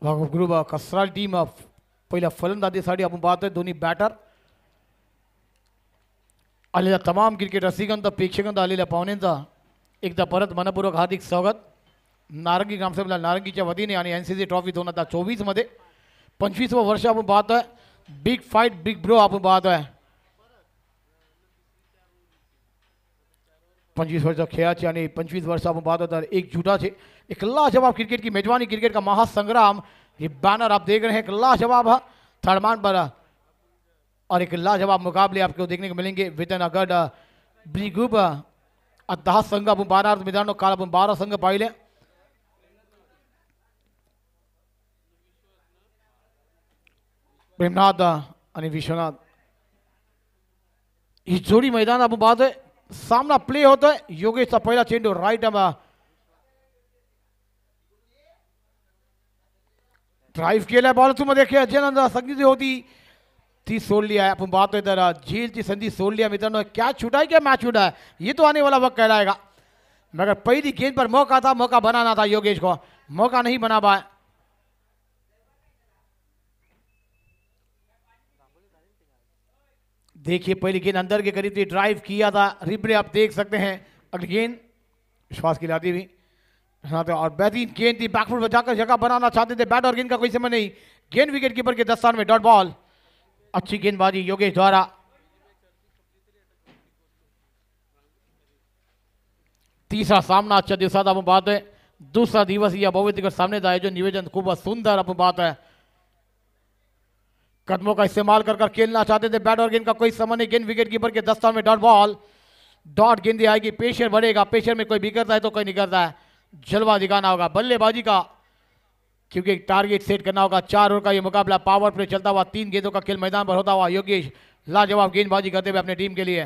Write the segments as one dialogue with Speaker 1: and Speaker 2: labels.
Speaker 1: Group कसराल team पहिल्या फलंदाजीसाठी आपण पाहतोय दोन्ही बॅटर आलेल्या तमाम क्रिकेट रसिकांचा प्रेक्षकांचा आलेल्या पाहुण्यांचा एकदा परत मनपूर्वक हार्दिक स्वागत. नारंगी ग्रामसभेला नारंगीच्या वतीने आणि NCC ट्रॉफी 2024 मध्ये 25वं वर्ष आपण पाहतोय. बिग फाईट बिग ब्रो आपण पाहतोय. 25 वर्ष खेळाचे आणि 25 वर्ष आपण पाहतो तर एक झूठाचे एक लाजवाब क्रिकेट की मेजबानी क्रिकेट का महासंग्राम. ये बैनर आप देख रहे हैं एक लाजवाब थर्डमान पर और एक लाजवाब मुकाबले आपको देखने को मिलेंगे. विद अ गड ब्रिगुब 10 संघ आपण 12 मैदान काल आपण 12 संघ पाहिले. प्रेमनाथ आणि विश्वनाथ ही जोडी मैदान आपण पाहतोय. सामना प्ले होतोय. योगेशचा पहिला चेंडू राईट ड्राईव्ह केलाय बॉल मध्ये खेळायची संधी होती ती सोडली आहे. आपण पाहतोय तर झीलची संधी सोडली है मित्रों. कैच छूटा है क्या मैच छूटा है ये तो आने वाला वक्त कहलाएगा. मगर पहली गेंद पर मौका था, मौका बनाना था योगेश को, मौका नहीं बना पाए. देखिए पहली गेंद अंदर के करीब थी, ड्राइव किया था. रिप्ले आप देख सकते हैं. अगली गेंद श्वास खिलाती हुई और बेहतरीन गेंद थी. बैकफुट पर जाकर जगह बनाना चाहते थे. बैट और गेंद का कोई समय नहीं. गेंद विकेट कीपर के दस्तान में डॉट बॉल. अच्छी गेंदबाजी योगेश द्वारा. तीसरा सामना अच्छा दिवसात आपण पाहतोय. दूसरा दिवस या भव्य सामने का आयोजन निवेदन खूब सुंदर आपण पाहतोय. कदमों का इस्तेमाल कर खेलना चाहते थे. बैट और गेंद का कोई समय नहीं. गेंद विकेट कीपर के दस्तान में डॉट बॉल. डॉट गेंद आएगी. प्रेशर बढ़ेगा. प्रेशर में कोई बिगड़ता है तो कोई निकलता है. जलवा दिखाना होगा बल्लेबाजी का क्योंकि एक टारगेट सेट करना होगा. 4 ओवर का ये मुकाबला पावर प्ले चलता हुआ 3 गेंदों का खेल मैदान पर होता हुआ. योगेश लाजवाब गेंदबाजी करते हुए अपने टीम के लिए.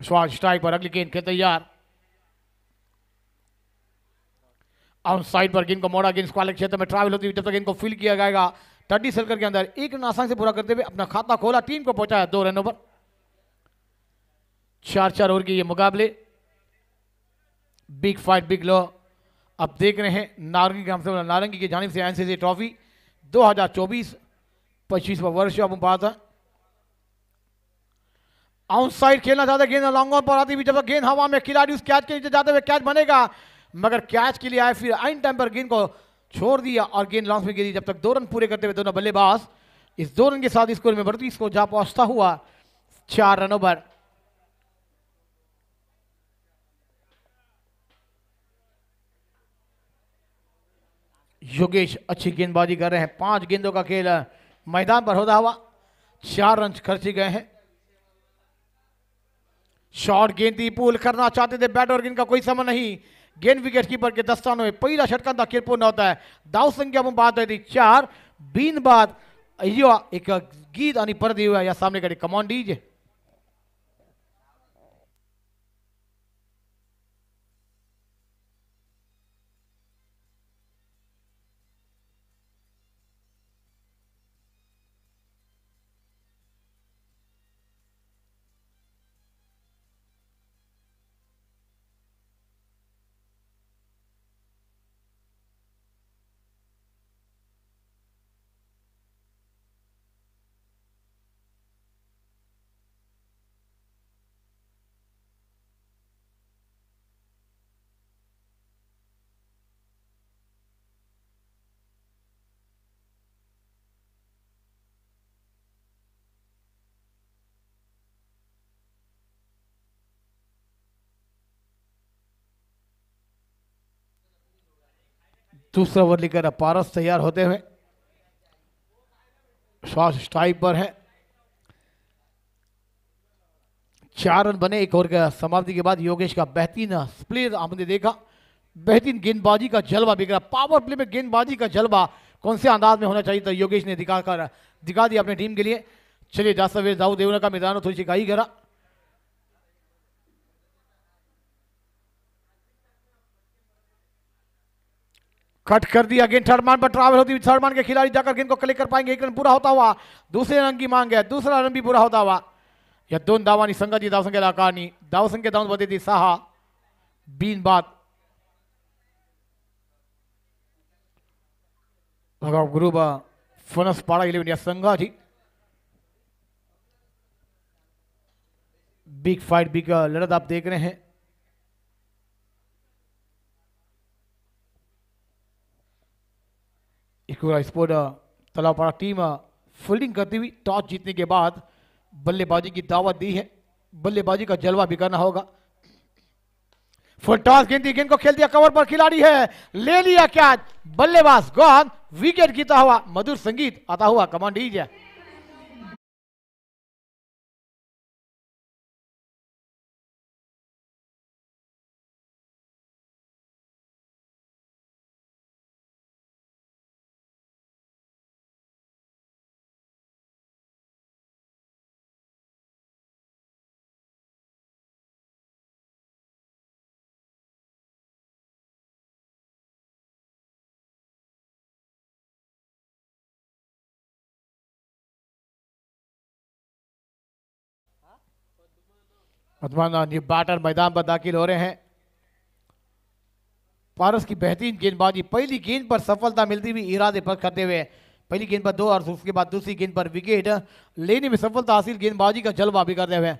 Speaker 1: श्वास स्ट्राइक पर अगली गेंद के तैयार. आउट साइड पर गेंद को मोड़ा. गेंद स्क्वायर क्षेत्र में ट्रैवल होती हुई जब तक गेंद को फील किया जाएगा. 30 सर्कल के अंदर एक रन आसानी से पूरा करते हुए अपना खाता खोला. टीम को पहुंचाया 2 रनों पर. 4 ओवर के ये मुकाबले. बिग फाइट बिग लो अब देख रहे हैं नारंगी ग्रामसभा नारंगी की जानिब से NCC ट्रॉफी 2024 25वां वर्ष अब बात है. आउट साइड खेलना चाहता गेंद लॉन्ग ऑन पर आती हुई जब तक गेंद हवा में खिलाड़ी उस कैच के नीचे जाते हुए कैच बनेगा मगर कैच के लिए आए फिर आइन टाइम पर गेंद को छोड़ दिया और गेंद लॉन्ग में गिरी. जब तक 2 रन पूरे करते हुए दोनों बल्लेबाज इस 2 रन के साथ स्कोर में बढ़ती इसको जा पहुंचता हुआ 4 रनों पर. योगेश अच्छी गेंदबाजी कर रहे हैं. 5 गेंदों का खेल मैदान पर होता हुआ 4 रन खर्चे गए हैं. शॉर्ट गेंद थी. पुल करना चाहते थे. बैट और गेंद का कोई समय नहीं. गेंद विकेट कीपर के दस्तानों में पहिला षटकांचा खेल पूर्ण होता है. धाव संख्या आपण पाहतोय ती 4. बीन बाद एक गीत आणि परत येऊया या सामनेकडे. Come on DJ. दूसरा ओवर लेकर पारस तैयार होते हुए. श्वास स्ट्राइक पर है. 4 रन बने. एक ओवर का समाप्ति के बाद योगेश का बेहतरीन स्प्ले आपने देखा. बेहतरीन गेंदबाजी का जलवा बिगड़ा. पावर प्ले में गेंदबाजी का जलवा कौन से अंदाज में होना चाहिए था योगेश ने दिखा दिया अपने टीम के लिए. चलिए जासवेज दाऊ देवना का मैदान थोड़ी सी गाई करा. कट कर दिया. गेंद थर्ड मान पर ट्रैवल होती हुई थर्ड मान के खिलाड़ी जाकर गेंद को कलेक्ट कर पाएंगे. 1 रन पूरा होता हुआ दूसरे रन की मांग है. दूसरा रन भी पूरा होता हुआ या 2 धावांनी संघाची धावसंख्या आकारणी. धावसंख्या धावून मध्ये 6 बिन बाद ग्रुप फनस पाड़ा 11 या संघाजी बिग फाइट बिग लड़त आप देख रहे हैं। इकोरा स्पोर्ट तलावपाड़ा टीम फील्डिंग करती हुई टॉस जीतने के बाद बल्लेबाजी की दावत दी है। बल्लेबाजी का जलवा भी करना होगा। फुल टॉस गेंद को खेल दिया, कवर पर खिलाड़ी है, ले लिया कैच, बल्लेबाज गॉन, विकेट गिरता हुआ मधुर संगीत आता हुआ कमांडीज है। बैटर मैदान पर दाखिल हो रहे हैं। पारस की बेहतरीन गेंदबाजी, पहली गेंद पर सफलता मिलती हुई इरादे पर करते हुए पहली गेंद पर 2 और उसके बाद दूसरी गेंद पर विकेट लेने में सफलता हासिल, गेंदबाजी का जलवा भी करते हुए।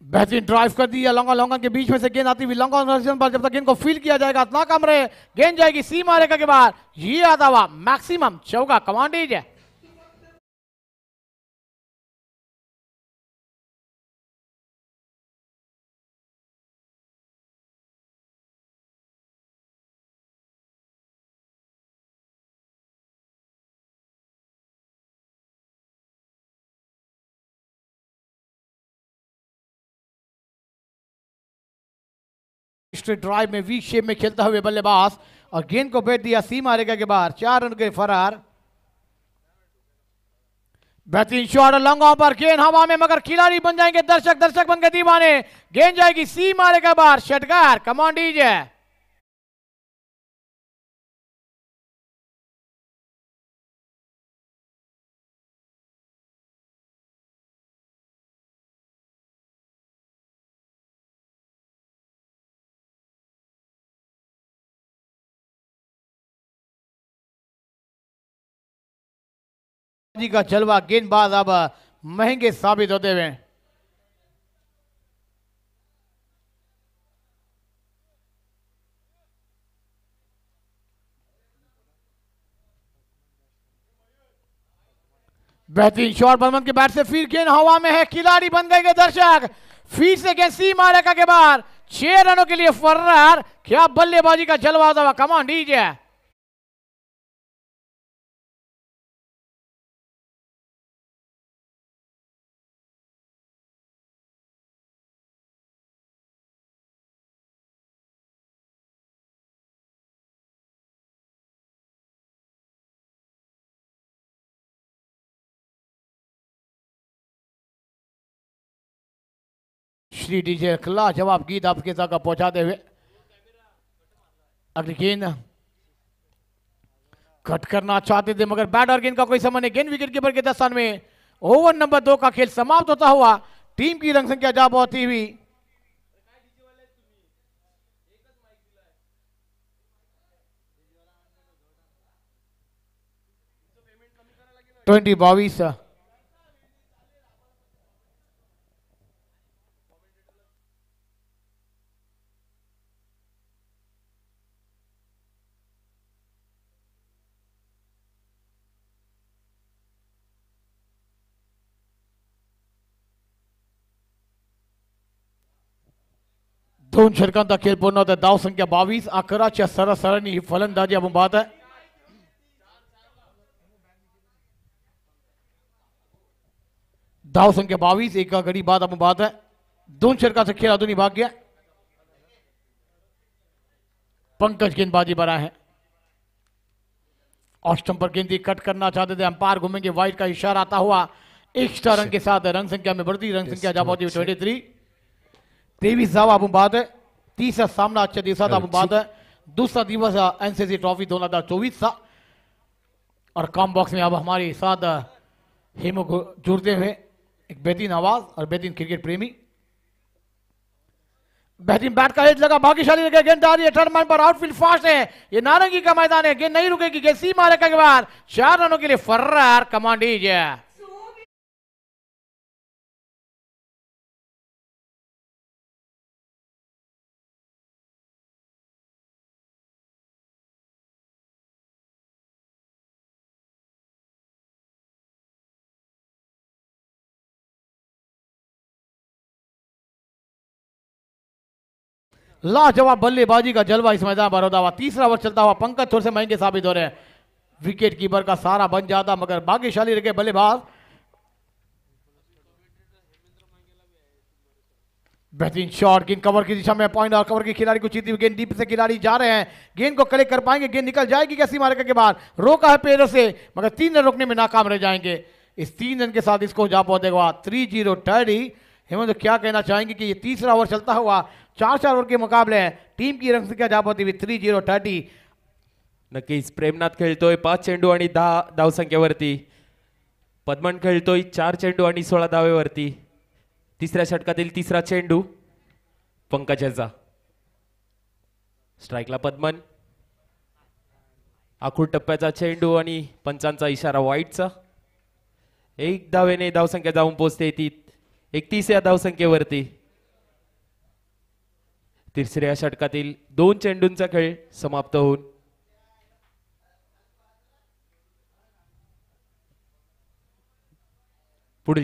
Speaker 1: बेहतरीन ड्राइव कर दिया, लॉन्गा लॉन्गा के बीच में से गेंद आती हुई लॉन्गा पर जब तक गेंद को फील्ड किया जाएगा नाकाम रहे, गेंद जाएगी सीमा रेखा के बाहर, ये आता हुआ मैक्सिमम चौका कमांडीज है। स्ट्रेट ड्राइव में वी शेप में खेलता हुए बल्लेबाज और गेंद को भेज दिया सीमा रेखा के बाहर, 4 रन के फरार। बेहतरीन शॉट लॉन्ग पर, गेंद हवा में मगर खिलाड़ी बन जाएंगे दर्शक, दर्शक बन गए दीवाने, गेंद जाएगी सीमा रेखा के बाहर, षटकार कमांडीज है। जी का जलवा, गेंदबाज अब महंगे साबित होते हुए। बेहतरीन शॉट बर्मन के बैट से, फिर गेंद हवा में है, खिलाड़ी बन गए दर्शक, फिर से गेंद सीमा रेखा के बाहर, 6 रनों के लिए फर्रार। क्या बल्लेबाजी का जलवा था, कमांडीज है। श्री डीजे खिला जवाब गीत आपके तक पहुंचाते हुए अगली गेंद कट करना चाहते थे मगर बैट और गेंद का कोई संबंध नहीं, गेंद विकेट कीपर के दस्तान में। ओवर नंबर 2 का खेल समाप्त होता हुआ, टीम की रंग संख्या जा पहुंची हुई 22। दोन षटकांचा खेळ पूर्ण होता. धाव संख्या 22. 11च्या सरासरीने ही फलंदाजी आपण पाहत आहे. धाव संख्या 22. एका गडी बाद आपण पाहत आहे. दोन षटकाचा खेळ अजूनही बाकी आहे. पंकज गेंदबाजी बना है. ऑफ स्टंप पर गेंद कट करना चाहते थे. अंपायर घूमेंगे. वाइड का इशारा आता हुआ. एक्स्ट्रा रन के साथ रन संख्या में बढ़ती. रन संख्या जा पहुंची 23. 23 धावा आपण पाहत आहे. तीसरा सामना आजच्या दिवसात आपण पाहत आहे. दूसरा दिवस एनसीसी ट्रॉफी 2024 था. और कॉम बॉक्स में अब हमारे साथ हेमो को जुड़ते हुए एक बेहतरीन आवाज और बेहतरीन क्रिकेट प्रेमी. बेहतरीन बैट का एज लगा. भाग्यशाली लगा. गेंद आ रही है टर्नमैन पर. आउटफील्ड फास्ट है. ये नारंगी का मैदान है. गेंद नहीं रुकेगी. गेंद सीमा रेखा के बाद 4 रनों के लिए फर्रार कमांडीज है. लाजवाब बल्लेबाजी का जलवा इस मैदान पर होता हुआ. तीसरा ओवर चलता हुआ. पंकज थोड़े से महंगे साबित हो रहे हैं. विकेट कीपर का सारा बन जाता मगर भाग्यशाली रहे बल्लेबाज. बेहतरीन शॉट. गेंद कवर की दिशा में पॉइंट और कवर के खिलाड़ी को जीती हुई गेंद डीप से खिलाड़ी जा रहे हैं. गेंद को कलेक्ट कर पाएंगे. गेंद निकल जाएगी कैसी मारे के बाद. रोका है पैरों से मगर 3 रन रोकने में नाकाम रह जाएंगे. इस 3 रन के साथ इसको जा पहुंचेगा 3-0 टर्डी. हेमंत तो क्या कहना चाहेंगे कि ये तीसरा ओवर चलता हुआ 4 ओवर के मुकाबले टीम की रन संख्या जा पहुंची हुई 3-0 टर्डी.
Speaker 2: नक्कीच प्रेमनाथ खेळतोय 5 चेंडू आणि 10 धावसंख्येवरती. पद्मन खेळतोय 4 चेंडू आणि 16 धावेवरती. तिसऱ्या षटकातील तिसरा चेंडू पंकजाचा. स्ट्राईकला पद्मन. आखूड टप्प्याचा चेंडू आणि पंचांचा इशारा वाईटचा. 1 धावेने धावसंख्या जाऊन पोहोचते ती 31 या धावसंख्येवरती. तिसऱ्या षटकातील 2 चेंडूंचा खेळ समाप्त होऊन पुढील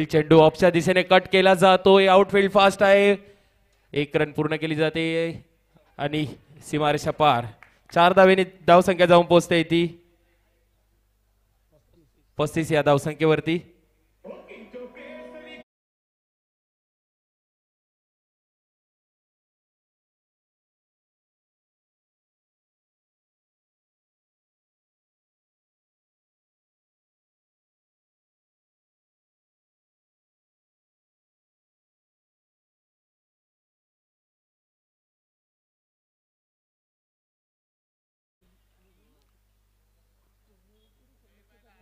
Speaker 2: चेंडू ऑफच्या दिशेने कट केला जातोय. आउटफील्ड फास्ट आहे. 1 रन पूर्ण केली जाते आणि सीमारेषा पार. 4 धावेने धावसंख्या जाऊन पोहोचते ती 35 या धावसंख्येवरती.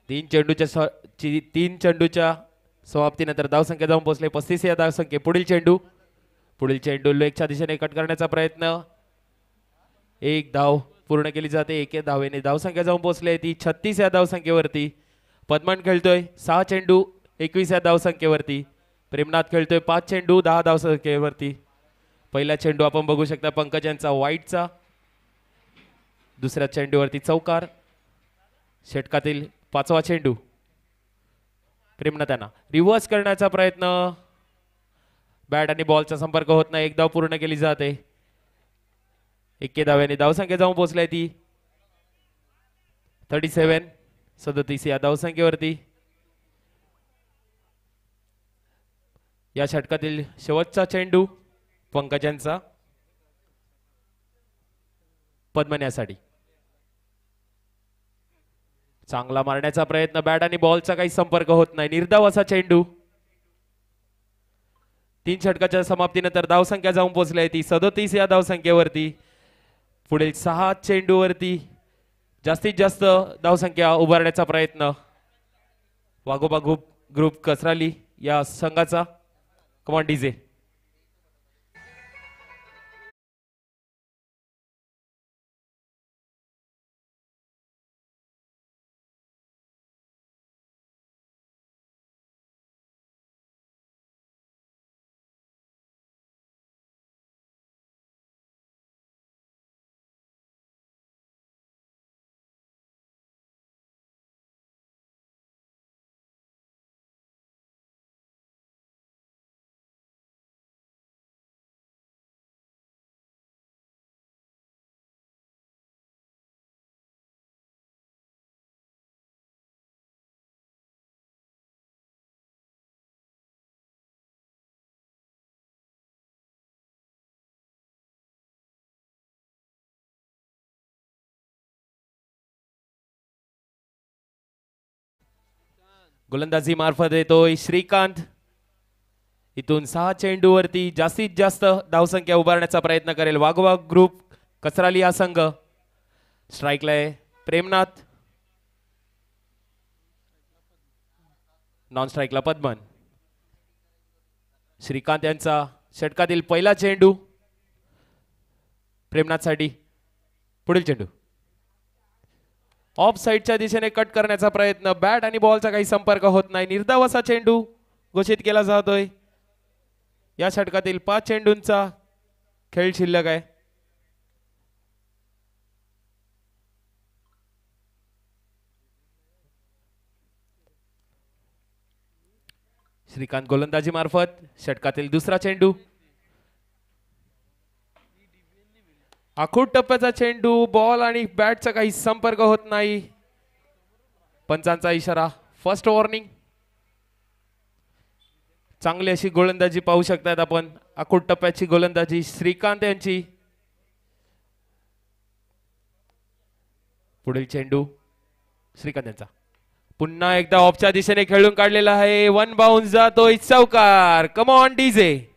Speaker 2: तीन चेंडूच्या समाप्तीनंतर धावसंख्या जाऊन पोहोचले 35 या धावसंख्ये. पुढील चेंडू लेगच्या दिशेने कट करण्याचा प्रयत्न. 1 धाव पूर्ण केली जाते. 1 धावेने धावसंख्या जाऊन पोहोचले ती 36 या धावसंख्येवरती. पद्मन खेळतोय 6 चेंडू 21 या धावसंख्येवरती. प्रेमनाथ खेळतोय 5 चेंडू 10 धावसंख्येवरती. पहिला चेंडू आपण बघू शकता पंकज यांचा वाईटचा. दुसऱ्या चेंडूवरती चौकार. षटकातील 5वा चेंडू प्रेमनाथांना रिव्हर्स करण्याचा प्रयत्न. बॅट आणि बॉलचा संपर्क होत नाही. 1 धाव पूर्ण केली जाते. 1 धाव्याने धावसंख्या जाऊन पोहोचली ती 37 या धावसंख्येवरती. या षटकातील शेवटचा चेंडू पंकजांचा पद्मन्यासाठी. चांगला मारण्याचा प्रयत्न. बॅट आणि बॉलचा काही संपर्क होत नाही. निर्धाव असा चेंडू. 3 षटकाच्या समाप्तीनंतर धावसंख्या जाऊन पोहोचली ती 37 या धावसंख्येवरती. पुढील 6 चेंडूवरती जास्तीत जास्त धावसंख्या उभारण्याचा प्रयत्न. वाघोबा ग्रुप कसराली या संघाचा. कमान डीजे. गोलंदाजी मार्फत येतोय श्रीकांत. इथून 6 चेंडूवरती जास्तीत जास्त धावसंख्या उभारण्याचा प्रयत्न करेल वाघोबा ग्रुप कचराली हा संघ. स्ट्राईकला आहे प्रेमनाथ, नॉन स्ट्राईकला पद्मन. श्रीकांत यांचा षटकातील पहिला चेंडू प्रेमनाथसाठी. पुढील चेंडू ऑफ साइडच्या दिशेने कट करण्याचा प्रयत्न, बॅट आणि बॉलचा काही संपर्क होत नाही. निर्धाव असा चेंडू घोषित केला जातोय. या षटकातील 5 चेंडूंचा खेळ शिल्लक आहे. श्रीकांत गोलंदाजी मार्फत षटकातील दुसरा चेंडू. आखूड टप्प्याचा चेंडू, बॉल आणि बॅटचा काही संपर्क होत नाही. पंचांचा इशारा, फर्स्ट वॉर्निंग. चांगली अशी गोलंदाजी पाहू शकतात आपण. आखूड टप्प्याची गोलंदाजी श्रीकांत यांची. पुढील चेंडू श्रीकांत यांचा. पुन्हा एकदा ऑफच्या दिशेने खेळून काढलेला आहे. 1 बाउन्स जातोय चौकार. कम ऑन डीजे.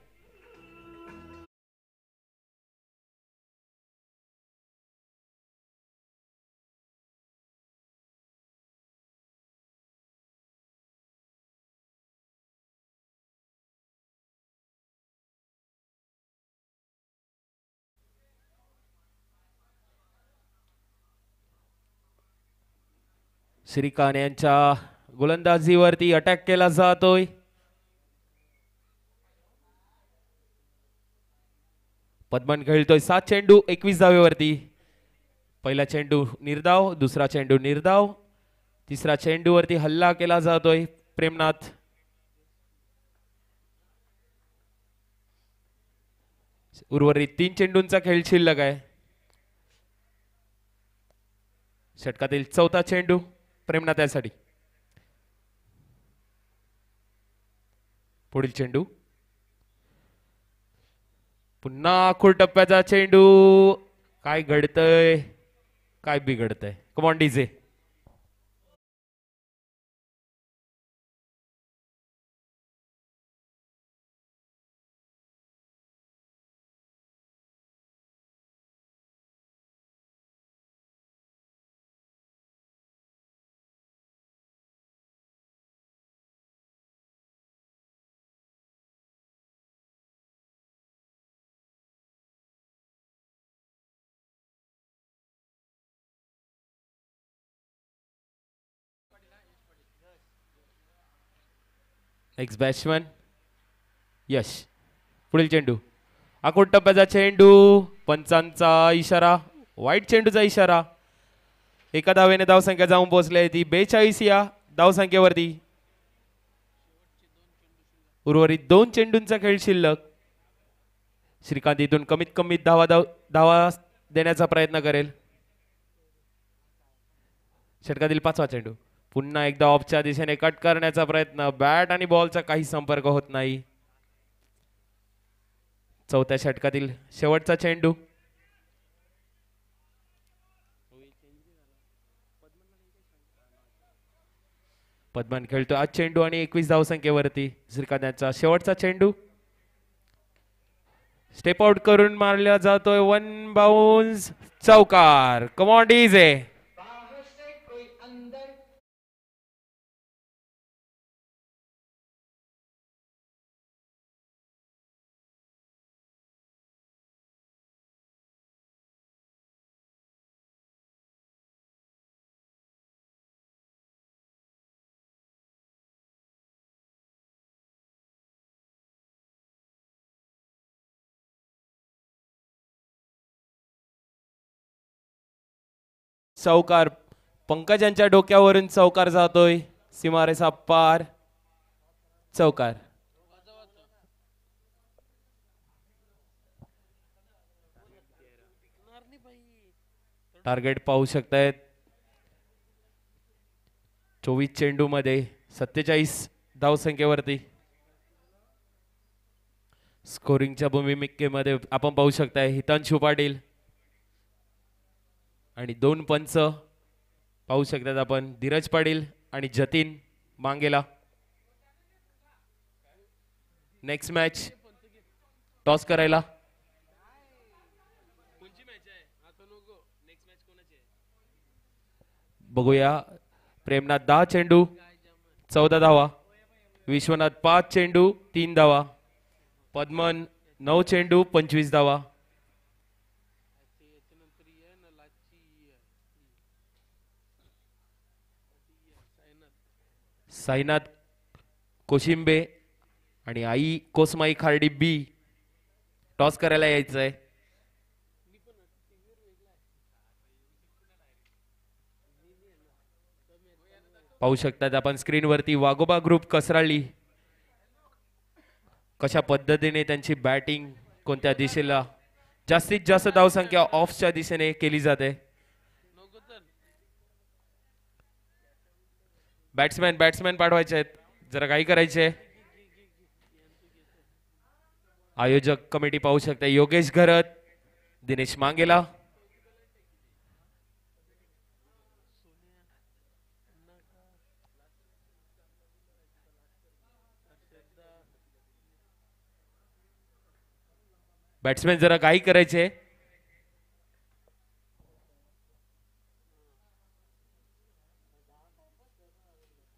Speaker 2: श्रीकांत यांच्या गोलंदाजीवरती अटॅक केला जातोय. पद्मन खेळतोय 7 चेंडू 21 धावेवरती. पहिला चेंडू निर्धाव, दुसरा चेंडू निर्धाव, तिसरा चेंडूवरती हल्ला केला जातोय प्रेमनाथ. उर्वरित 3 चेंडूंचा खेळ शिल्लक आहे. षटकातील चौथा चेंडू प्रेमनाथ यासाठी. पुढील चेंडू पुन्हा आखूड टप्प्याचा चेंडू. काय घडतंय, काय बिघडतंय. Come on DJ. Next batsman Yash. पुढील चेंडू आखूड टप्प्याचा चेंडू. पंचांचा इशारा, वाईट चेंडूचा इशारा. एका धावेने धावसंख्या जाऊन पोहोचली ती 42 या धावसंख्येवरती. उर्वरित 2 चेंडूंचा खेळ शिल्लक. श्रीकांत इथून कमीत कमी धावा देण्याचा प्रयत्न करेल. षटकातील 5वा चेंडू. पुन्हा एकदा ऑफच्या दिशेने कट करण्याचा प्रयत्न, बॅट आणि बॉलचा काही संपर्क होत नाही. चौथ्या षटकातील शेवटचा चेंडू. पद्मन खेळतो आज चेंडू आणि 21 धावसंख्येवरती. श्रीकांत यांचा शेवटचा चेंडू स्टेप आउट करून मारला जातोय. 1 बाउन्स चौकार. कम ऑन डीजे. चौकार. पंकज यांच्या डोक्यावरून चौकार जातोय. सीमारेषा पार. चौकार. टार्गेट पाहू शकतायत. 24 चेंडू मध्ये 47 धावसंख्येवरती. स्कोरिंगच्या भूमिकेमध्ये आपण पाहू शकताय हितांशु पाटील आणि 2 पंच पाहू शकतात आपण, धीरज पाटील आणि जतीन मांगेला. नेक्स्ट मॅच टॉस करायला बघूया. प्रेमनाथ 10 चेंडू 14 धावा, विश्वनाथ 5 चेंडू 3 धावा, पद्मन 9 चेंडू 25 धावा. साईनाथ कोशिंबे आणि आई कोसमाई खार्डी बी टॉस करायला यायचंय. पाहू शकतात आपण स्क्रीनवरती वाघोबा ग्रुप कसराळी कशा पद्धतीने त्यांची बॅटिंग कोणत्या दिशेला जास्तीत जास्त धावसंख्या ऑफच्या दिशेने केली जाते. बॅट्समॅन पाठवायचे आहेत, जरा काही करायचे. आयोजक कमिटी पाहू शकता योगेश घरत, दिनेश मांगेला. बॅट्समॅन जरा काही करायचे.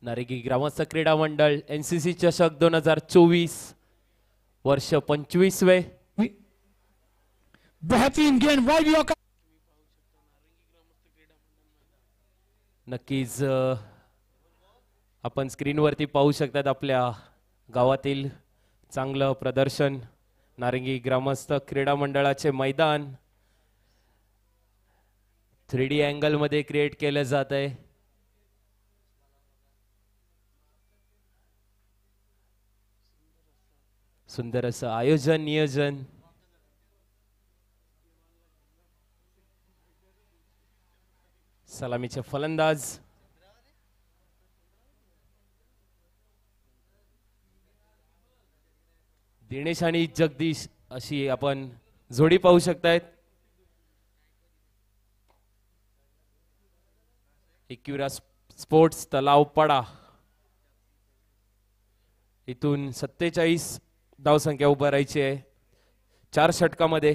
Speaker 2: नारिगी ग्रामस्थ क्रीडा मंडळ एनसीसी चषक 2024 वर्ष 25वे.
Speaker 1: बेहतरीन गेंद वाइड यॉर्कर.
Speaker 2: नक्कीच आपण स्क्रीनवरती पाहू शकतात आपल्या गावातील चांगलं प्रदर्शन. नारिंगी ग्रामस्थ क्रीडा मंडळाचे मैदान 3D अँगल मध्ये क्रिएट केलं जात आहे. सुंदर असं आयोजन नियोजन. सलामीचे फलंदाज दिनेश आणि जगदीश अशी आपण जोडी पाहू शकतायत. इक्विरा स्पोर्ट्स तलाव पडा इथून 47 धावसंख्या उभा राहायची आहे 4 षटकामध्ये.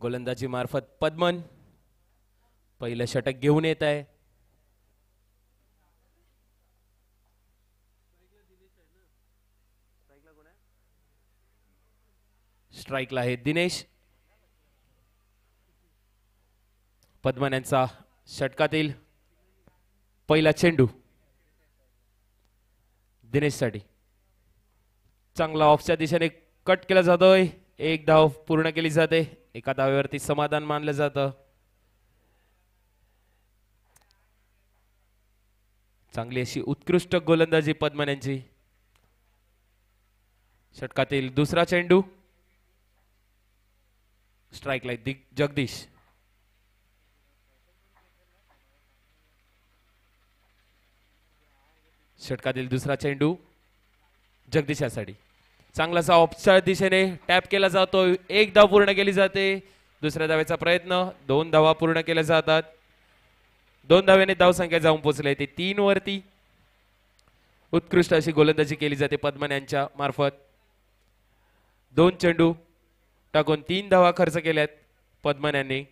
Speaker 2: गोलंदाजी मार्फत पद्मन पहिलं षटक घेऊन येत आहे. स्ट्राइकला आहे दिनेश. पद्मन यांचा षटकातील पहिला चेंडू दिनेश साठी चांगला ऑफच्या दिशेने कट केला जातोय. 1 धाव पूर्ण केली जाते. एका धावेवरती समाधान मानलं जातं. चांगली अशी उत्कृष्ट गोलंदाजी पद्मन यांची. षटकातील दुसरा चेंडू स्ट्राइकला जगदीश. षटकातील दुसरा चेंडू जगदीशासाठी चांगलासा ऑफच्या दिशेने टॅप केला जातो. 1 धाव पूर्ण केली जाते. दुसऱ्या धावेचा प्रयत्न 2 धावा पूर्ण केल्या जातात. 2 धावेने धावसंख्या जाऊन पोहोचले ते 3 वरती. उत्कृष्ट अशी गोलंदाजी केली जाते पद्मन यांच्या मार्फत. 2 चेंडू टाकून 3 धावा खर्च केल्यात पद्मन यांनी.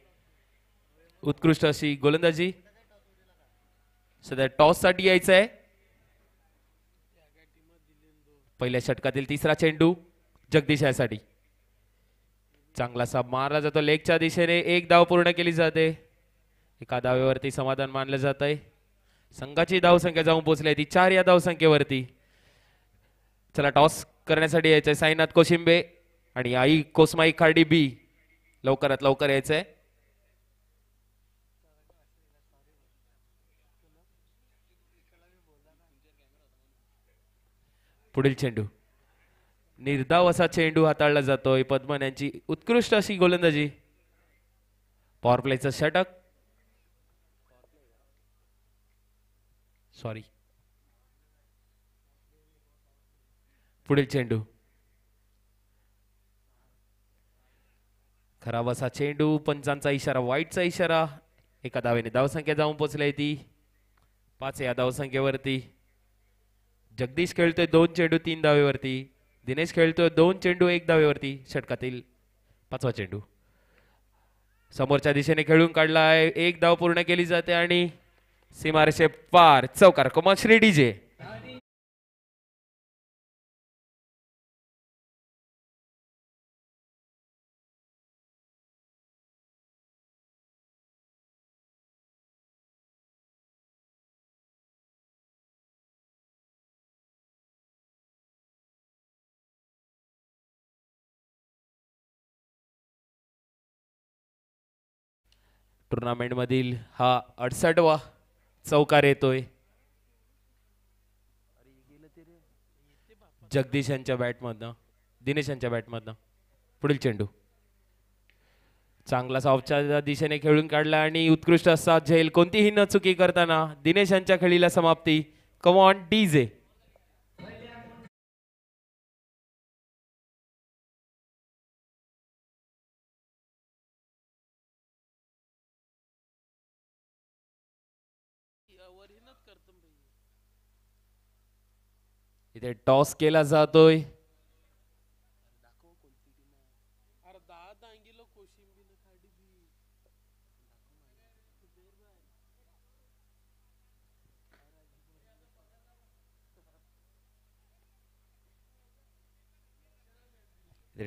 Speaker 2: उत्कृष्ट अशी गोलंदाजी. सध्या टॉस साठी यायचं आहे. पहिल्या षटकातील तिसरा चेंडू जगदीश यासाठी चांगलासा मारला जातो लेगच्या दिशेने. 1 धाव पूर्ण केली जाते. एका धावेवरती समाधान मानलं जात आहे. संघाची धावसंख्या जाऊन पोहोचली ती 4 या धावसंख्येवरती. चला टॉस करण्यासाठी यायचंय साईनाथ कोशिंबे आणि आई कोसमाई खार्डी बी लवकरात लवकर यायचंय. पुढील चेंडू निर्धाव असा चेंडू हाताळला जातोय. पद्मन यांची उत्कृष्ट अशी गोलंदाजी. पॉवर प्लेचं षटक. सॉरी पुढील चेंडू खराब असा चेंडू. पंचांचा इशारा वाईटचा इशारा. एका धावेने धावसंख्या जाऊन पोहोचली ती 5 या धावसंख्येवरती. जगदीश खेळतोय 2 चेंडू 3 धावेवरती. दिनेश खेळतोय 2 चेंडू 1 धावेवरती. षटकातील 5वा चेंडू समोरच्या दिशेने खेळून काढला आहे. 1 धाव पूर्ण केली जाते आणि सीमारेषे पार चौकार. कमाल श्री डीजे. टुर्नामेंट मधील हा 68वा चौकार येतोय. जगदीश यांच्या बॅटमधनं, दिनेश यांच्या बॅटमधनं. पुढील चेंडू चांगला सावच्या दिशेने खेळून काढला आणि उत्कृष्ट असा झेल कोणतीही न चुकी करताना दिनेश यांच्या खेळीला समाप्ती. कम ऑन डीजे. इथे टॉस केला जातोय.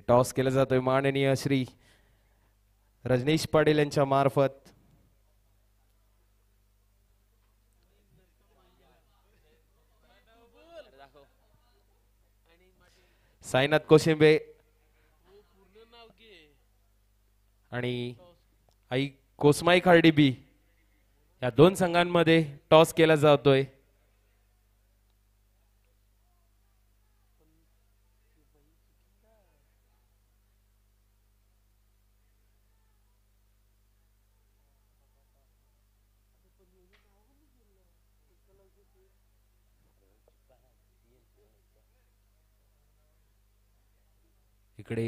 Speaker 2: टॉस केला जातोय माननीय श्री रजनीश पाटील यांच्या मार्फत. साईनाथ कोशिंबे आणि आई कोसमाई खार्डी बी या 2 संघांमध्ये टॉस केला जातोय. इकडे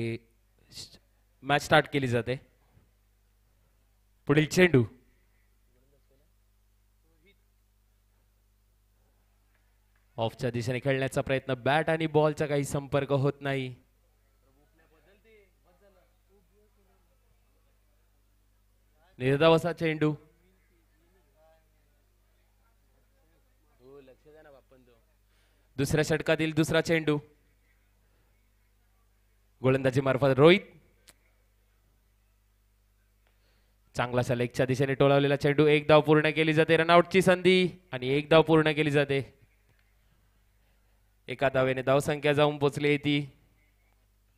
Speaker 2: मॅच स्टार्ट केली जाते. पुढील चेंडू ऑफच्या दिशेने खेळण्याचा प्रयत्न. बॅट आणि बॉलचा काही संपर्क होत नाही. निर्धाव असा चेंडू. दुसऱ्या षटकातील दुसरा चेंडू. गोलंदाजी मार्फत रोहित. चांगलाशा लेगच्या दिशेने टोलावलेला चेंडू. 1 धाव पूर्ण केली जाते. रनआउटची संधी आणि 1 धाव पूर्ण केली जाते. एका धावेने धावसंख्या जाऊन पोहोचली ती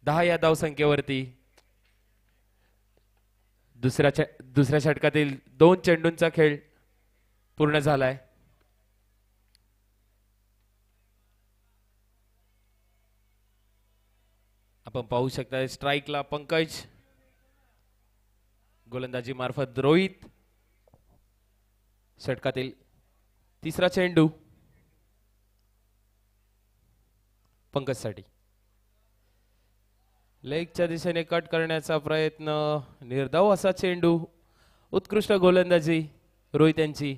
Speaker 2: 10 या धावसंख्येवरती. दुसऱ्या षटकातील 2 चेंडूंचा खेळ पूर्ण झालाय. आपण पाहू शकता स्ट्राइकला पंकज. गोलंदाजी मार्फत रोहित. षटकातील तिसरा चेंडू पंकजसाठी. लेगच्या दिशेने कट करण्याचा प्रयत्न. निर्धाव असा चेंडू. उत्कृष्ट गोलंदाजी रोहित यांची.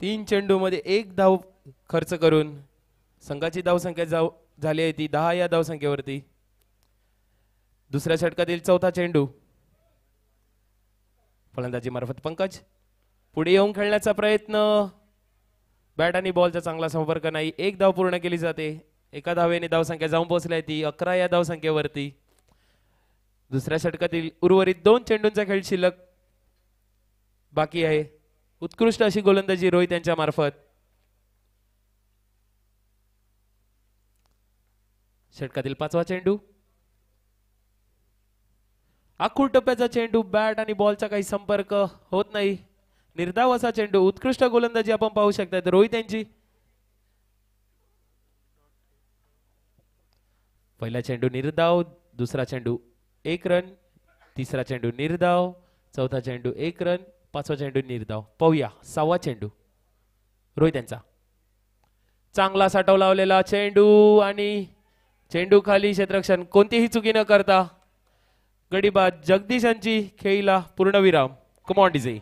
Speaker 2: 3 चेंडूमध्ये 1 धाव खर्च करून संघाची धावसंख्या झाली आहे ती 10 या धावसंख्येवरती. दुसऱ्या षटकातील चौथा चेंडू. फलंदाजी मार्फत पंकज. पुढे येऊन खेळण्याचा प्रयत्न. बॅट आणि बॉलचा चांगला संपर्क नाही. 1 धाव पूर्ण केली जाते. एका धावेने धावसंख्या जाऊन पोहोचली ती 11 या धावसंख्येवरती. दुसऱ्या षटकातील उर्वरित 2 चेंडूंचा खेळ शिल्लक बाकी आहे. उत्कृष्ट अशी गोलंदाजी रोहित यांच्या मार्फत. षटकातील 5वा चेंडू. आखूड टप्प्याचा चेंडू. बॅट आणि बॉलचा काही संपर्क होत नाही. निर्धाव असा चेंडू. उत्कृष्ट गोलंदाजी आपण पाहू शकता रोहित यांची. पहिला चेंडू निर्धाव. दुसरा चेंडू 1 रन. तिसरा चेंडू निर्धाव. चौथा चेंडू 1 रन. 5वा चेंडू निर्धाव. पाहूया 6वा चेंडू रोहित यांचा. चांगला साठव लावलेला चेंडू आणि चेंडू खाली. क्षेत्ररक्षण कोणतीही चुकी न करता गडीबाद जगदीश यांची खेळीला पूर्णविराम. कम ऑन डीजे.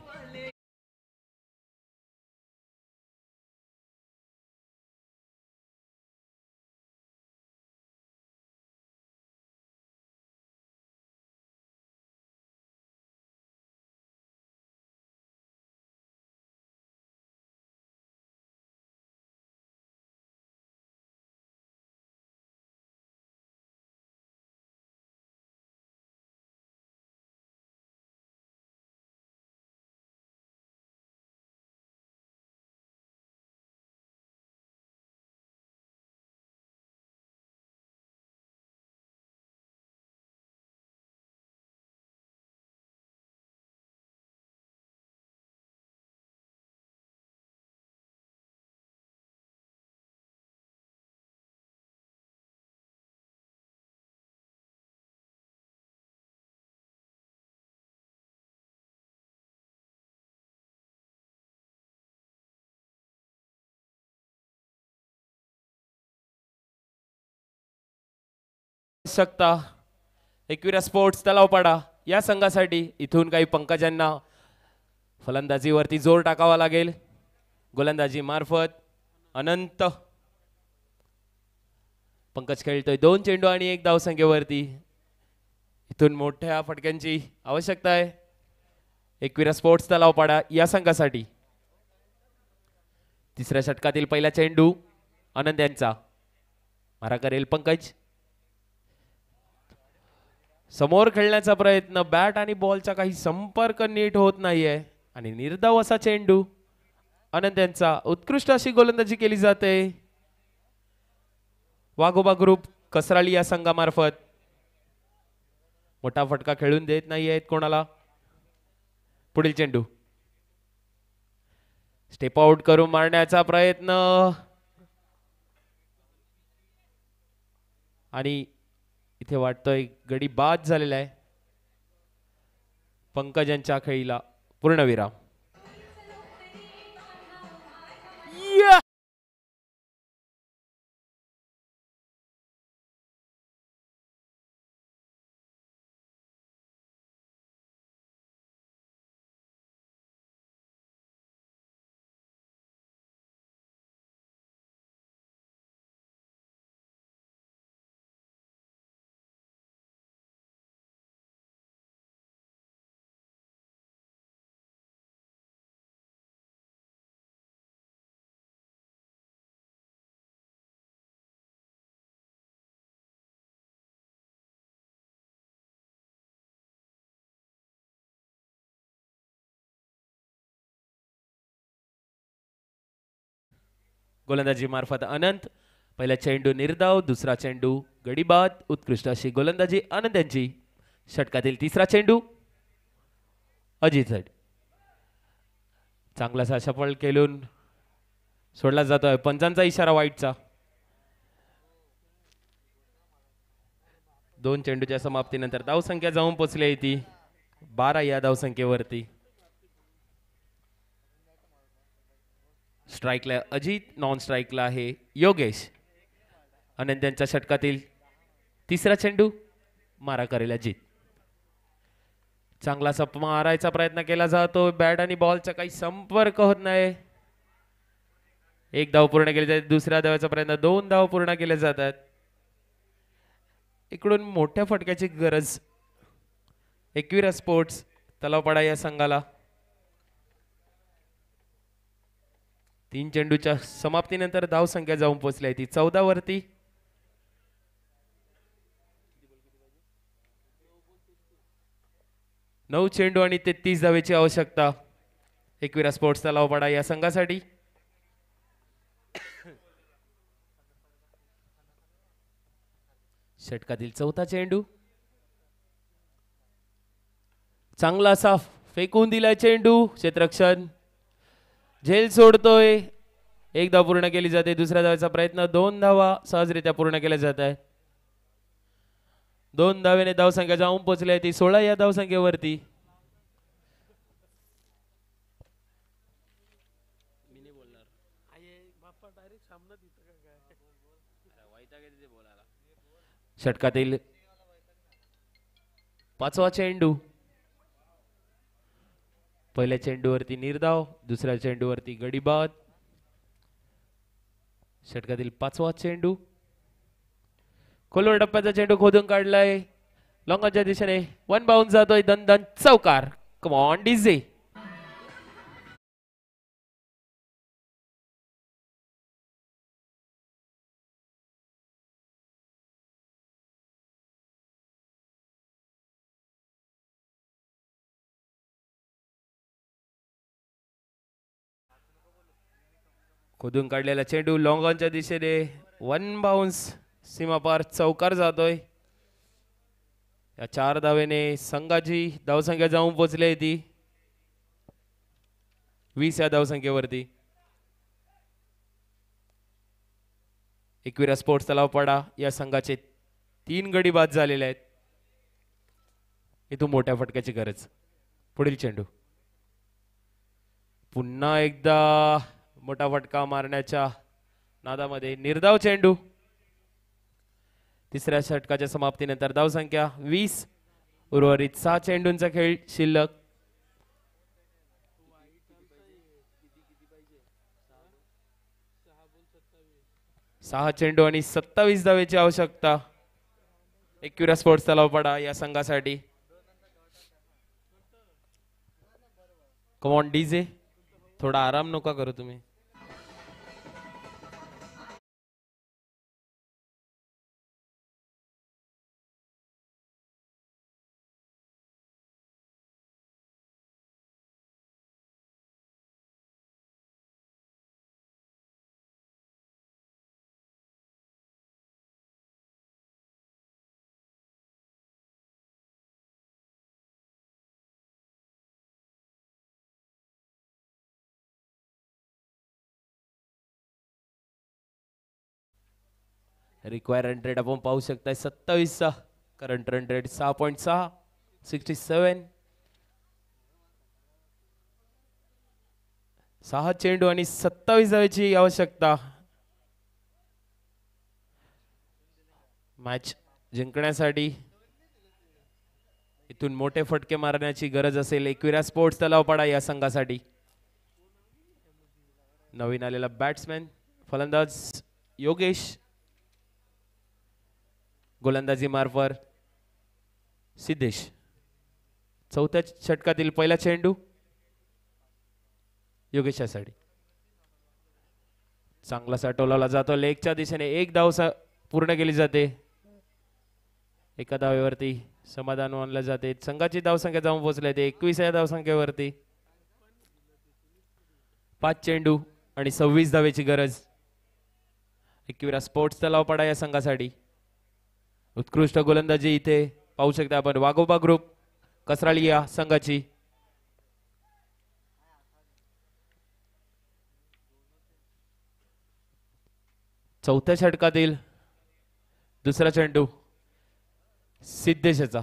Speaker 2: शकता एकविरा स्पोर्ट्स तलावपाडा या संघासाठी इथून काही पंकजांना फलंदाजीवरती जोर टाकावा लागेल. गोलंदाजी मार्फत अनंत पंकज खेळतोय 2 चेंडू आणि 1 धावसंख्येवरती. इथून मोठ्या फटक्यांची आवश्यकता आहे एकविरा स्पोर्ट्स तलावपाडा या संघासाठी. तिसऱ्या षटकातील पहिला चेंडू आनंद यांचा मारा करेल पंकज. समोर खेळण्याचा प्रयत्न बॅट आणि बॉलचा काही संपर्क नीट होत नाहीये आणि निर्धाव असा चेंडू आनंद यांचा. उत्कृष्ट अशी गोलंदाजी केली जाते वाघोबा ग्रुप कसराळी या संघामार्फत. मोठा फटका खेळून देत नाही आहेत कोणाला. पुढील चेंडू स्टेप आउट करून मारण्याचा प्रयत्न आणि इथे वाटतोय गडी बाद झालेला आहे. पंकजांच्या खेळीला पूर्णविराम. गोलंदाजी मार्फत अनंत. पहिला चेंडू निर्धाव, दुसरा चेंडू गडीबाद. उत्कृष्ट अशी गोलंदाजी आनंद यांची. षटकातील तिसरा चेंडू अजित झड. चांगलासा सफल केलून सोडला जातोय. पंचांचा इशारा वाईटचा. 2 चेंडूच्या समाप्तीनंतर धावसंख्या जाऊन पोहोचली ती 12 या धावसंख्येवरती. स्ट्राइकला अजित, नॉन स्ट्राइकला आहे योगेश. आनंद यांच्या षटकातील तिसरा चेंडू मारा करेल अजित. चांगलासा मारायचा प्रयत्न केला जातो. बॅट आणि बॉलचा काही संपर्क होत नाही. 1 धाव पूर्ण केली जाते. दुसऱ्या धावाचा प्रयत्न 2 धाव पूर्ण केले जातात. इकडून मोठ्या फटक्याची गरज एकविरा स्पोर्ट्स तलावपाडा या संघाला. 3 चेंडूच्या समाप्तीनंतर धाव संख्या जाऊन पोहोचली आहे ती 14 वरती. नऊ चेंडू आणि 33 धावेची आवश्यकता एकविरा स्पोर्ट्स तलावपाडा या संघासाठी. षटकातील चौथा चेंडू चांगला असा फेकून दिलाय चेंडू. क्षेत्ररक्षण झेल सोडतोय. 1 धाव पूर्ण केली जाते. दुसऱ्या धावेचा प्रयत्न 2 धावा सहजरित्या पूर्ण केल्या जात आहेत. 2 धावेने धावसंख्या जाऊन पोहोचली आहे ती 16 या धावसंख्येवरती. षटकातील 5वा चेंडू. पहिल्या चेंडूवरती निर्धाव, दुसऱ्या चेंडूवरती गडीबाद. षटकातील 5वा चेंडू. खोलवर टप्प्याचा चेंडू खोदून काढलाय. लॉंगॉनच्या दिशेने 1 बाउन्स जातोय. दन दन चौकार. कम ऑन डीजे. खोदून काढलेला चेंडू लॉंगॉनच्या दिशेने 1 बाउन्स सीमापार चौकार जातोय. या 4 धावेने संघाची धावसंख्या जाऊन पोहोचली आहे ती 20 या धावसंख्येवरती. एकविरा स्पोर्ट्स तलावपाडा या संघाचे 3 गडी बाद झालेले आहेत. इथून मोठ्या फटक्याची गरज. पुढील चेंडू पुन्हा एकदा मोठा फटका मारण्याच्या नादामध्ये निर्धाव चेंडू. तिसऱ्या षटकाच्या समाप्तीनंतर धावसंख्या 20, उर्वरित 6 चेंडूंचा खेळ शिल्लक. सहा चेंडू आणि 27 धावेची आवश्यकता एकविरा स्पोर्ट्स तलावपाडा या संघासाठी. कमॉन डीजे, थोडा आराम नका करू तुम्ही. रिक्वायर रन रेट आपण पाहू शकताय 27 चा. Current run rate 6.6, 67. 6 चेंडू आणि 27 धावेची आवश्यकता. मॅच जिंकण्यासाठी इथून मोठे फटके मारण्याची गरज असेल एकविरा स्पोर्ट्स तलावपाडा या संघासाठी. नवीन आलेला बॅट्समॅन फलंदाज योगेश, गोलंदाजी मार्फत सिद्धेश. चौथ्या षटकातील पहिला चेंडू योगेशासाठी चांगलासा टोलावला जातो. लेगच्या दिशेने एक धाव पूर्ण केली जाते. एका धावेवरती समाधान मानले जाते. संघाची धावसंख्या जाऊन पोहोचली ते 21 या धावसंख्येवरती. 5 चेंडू आणि 26 धावेची गरज एकविरा स्पोर्ट्स तलावपाडा या संघासाठी. उत्कृष्ट गोलंदाजी इथे पाहू शकता आपण वाघोबा ग्रुप कसराळी या संघाची. चौथ्या षटकातील दुसरा चेंडू सिद्धेशचा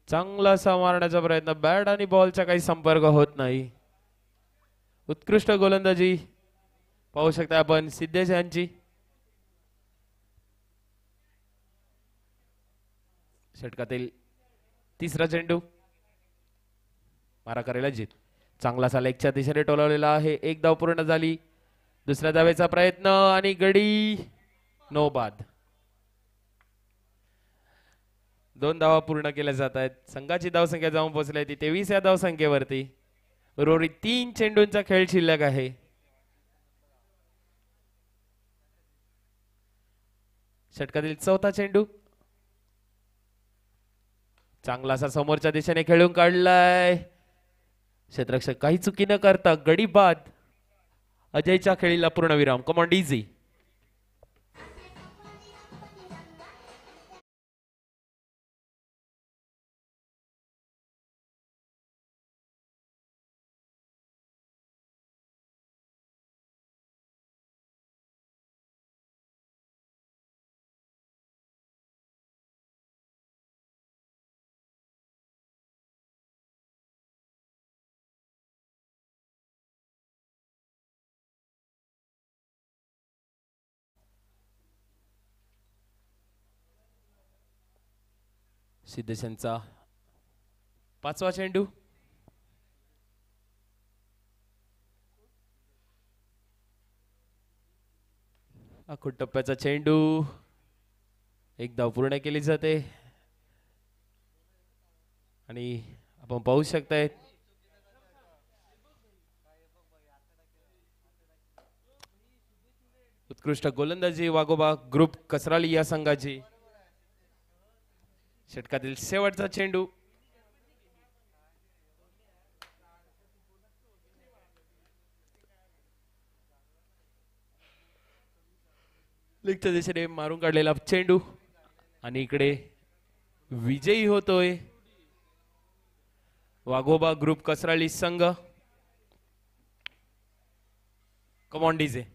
Speaker 2: चांगलासा मारण्याचा प्रयत्न, बॅट आणि बॉलचा काही संपर्क होत नाही. उत्कृष्ट गोलंदाजी पाहू शकता आपण सिद्धेश यांची. षटकातील तिसरा चेंडू मारा करायला जीत. चांगलासा लेगच्या दिशेने टोलवलेला आहे. एक धाव पूर्ण झाली. दुसऱ्या धावेचा प्रयत्न आणि गडी नो बाद. 2 धावा पूर्ण केल्या जात आहेत. संघाची धावसंख्या जाऊन पोहोचली ती 23 या धावसंख्येवरती. उर्वरित 3 चेंडूंचा खेळ शिल्लक आहे. षटकातील चौथा चेंडू चांगलासा समोरच्या दिशेने खेळून काढलाय. क्षेत्ररक्षक काही चुकी न करता गडी बाद. अजयच्या खेळीला पूर्णविराम. कमॉन डीजी. सिद्धेशांचा 5वा चेंडू आखूड टप्प्याचा चेंडू. एक धाव पूर्ण केली जाते आणि आपण पाहू शकताय उत्कृष्ट गोलंदाजी वाघोबा ग्रुप कसराली या संघाची. षटकातील शेवटचा चेंडू लेगच्या दिशेने मारून काढलेला चेंडू आणि इकडे विजयी होतोय वाघोबा ग्रुप कसराळी संघ. Come on DJ.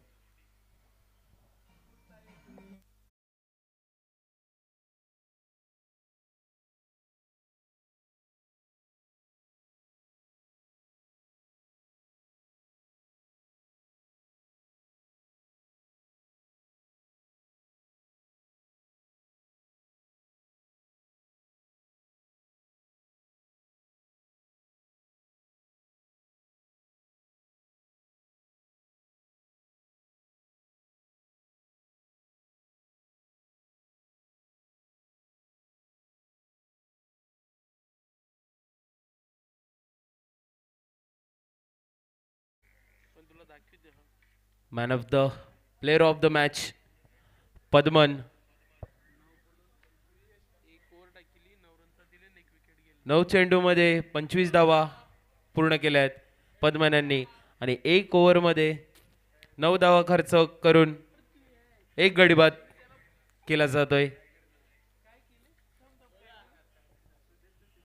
Speaker 2: Man of the player of the match Padman. 9 चेंडूमध्ये 25 धावा पूर्ण केल्या आहेत पद्मन यांनी आणि 1 ओव्हरमध्ये 9 धावा खर्च करून 1 गडी बाद केला जातोय.